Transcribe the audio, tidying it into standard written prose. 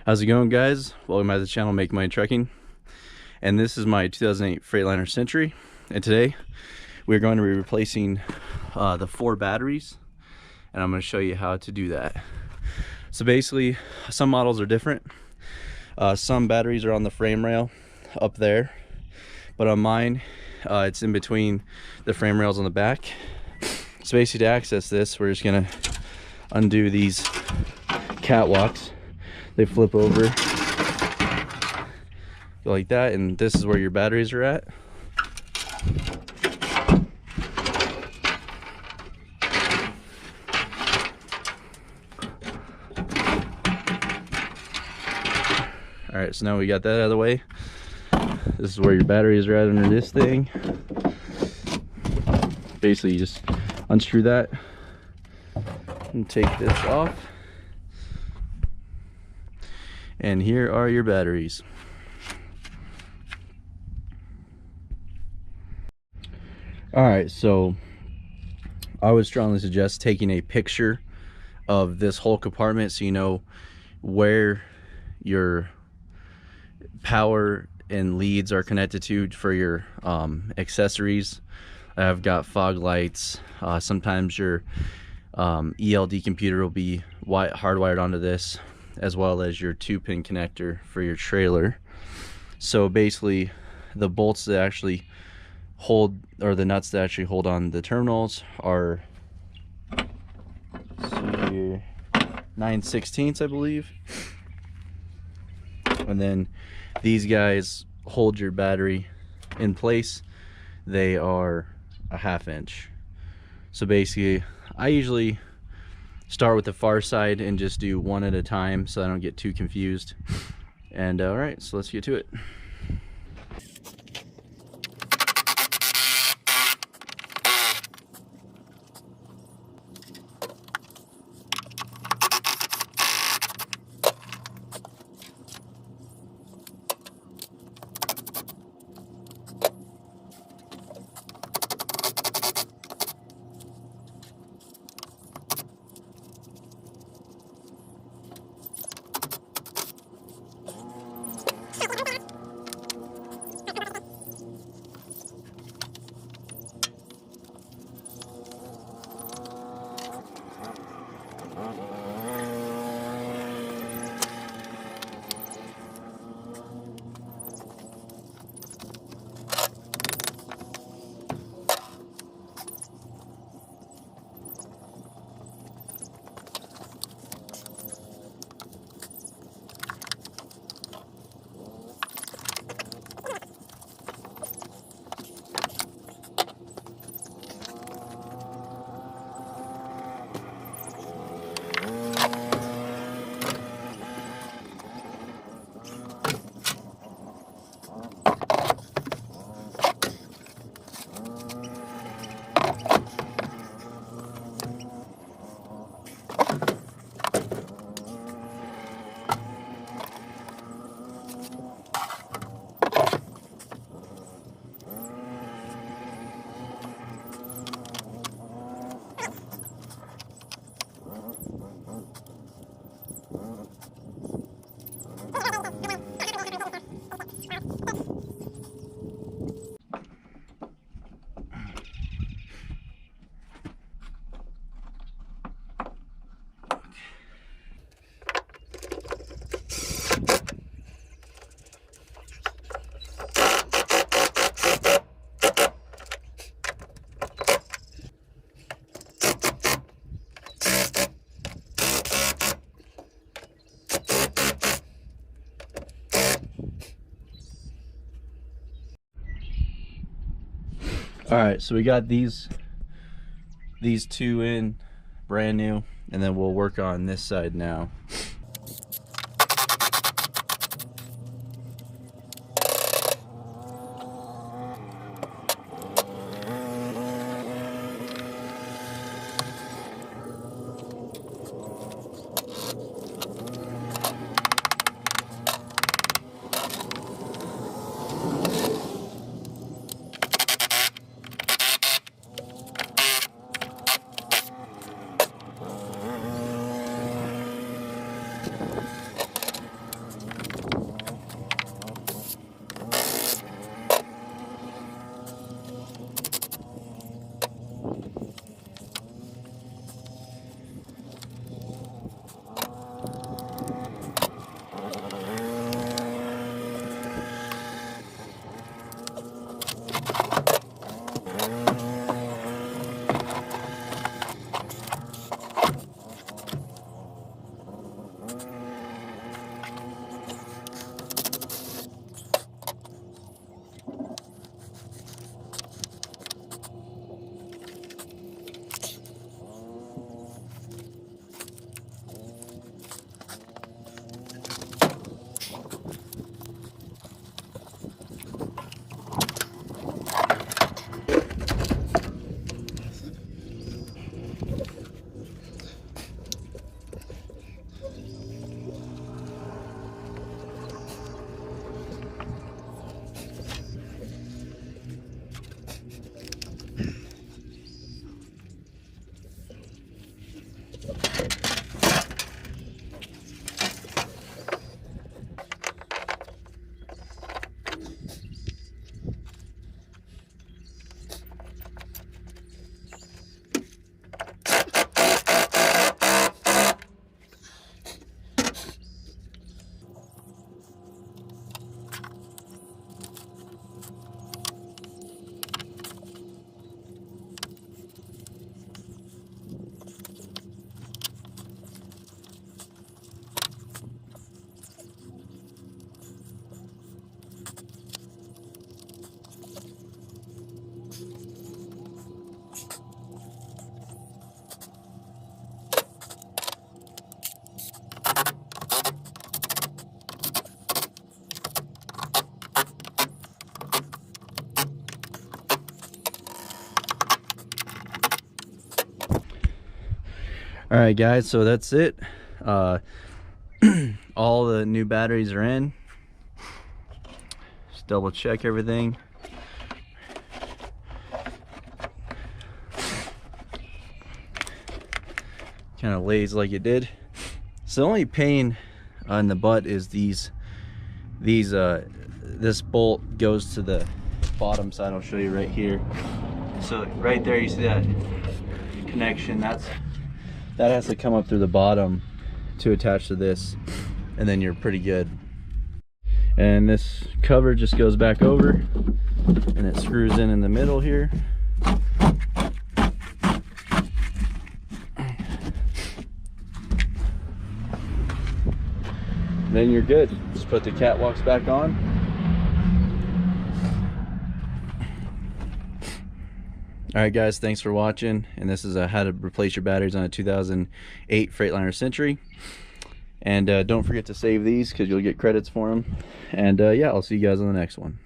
How's it going, guys? Welcome back to the channel Make Money Trucking, and this is my 2008 Freightliner Century, and today we're going to be replacing the 4 batteries, and I'm going to show you how to do that. So basically, some models are different. Some batteries are on the frame rail up there, but on mine it's in between the frame rails on the back. So basically, to access this, we're just going to undo these catwalks. They flip over like that, and this is where your batteries are at. All right, so now we got that out of the way. This is where your batteries are at under this thing. Basically, you just unscrew that and take this off. And here are your batteries. All right, so I would strongly suggest taking a picture of this whole compartment so you know where your power and leads are connected to for your accessories. I've got fog lights. Sometimes your ELD computer will be hardwired onto this, as well as your 2-pin connector for your trailer. So basically, the bolts that actually hold, or the nuts that actually hold on the terminals are 9/16, I believe. And then these guys hold your battery in place. They are a 1/2 inch. So basically, I usually start with the far side and just do one at a time so I don't get too confused. And all right, so let's get to it. All right, so we got these 2 in, brand new, and then we'll work on this side now. All right guys, so that's it. All the new batteries are in. Just double check everything. Kind of lays like it did. So the only pain in the butt is this bolt goes to the bottom side. I'll show you right here. So right there, you see that connection? That has to come up through the bottom to attach to this, and then you're pretty good. And this cover just goes back over, and it screws in the middle here. Then you're good. Just put the catwalks back on. Alright guys, thanks for watching. And this is how to replace your batteries on a 2008 Freightliner Century. And don't forget to save these because you'll get credits for them. And yeah, I'll see you guys on the next one.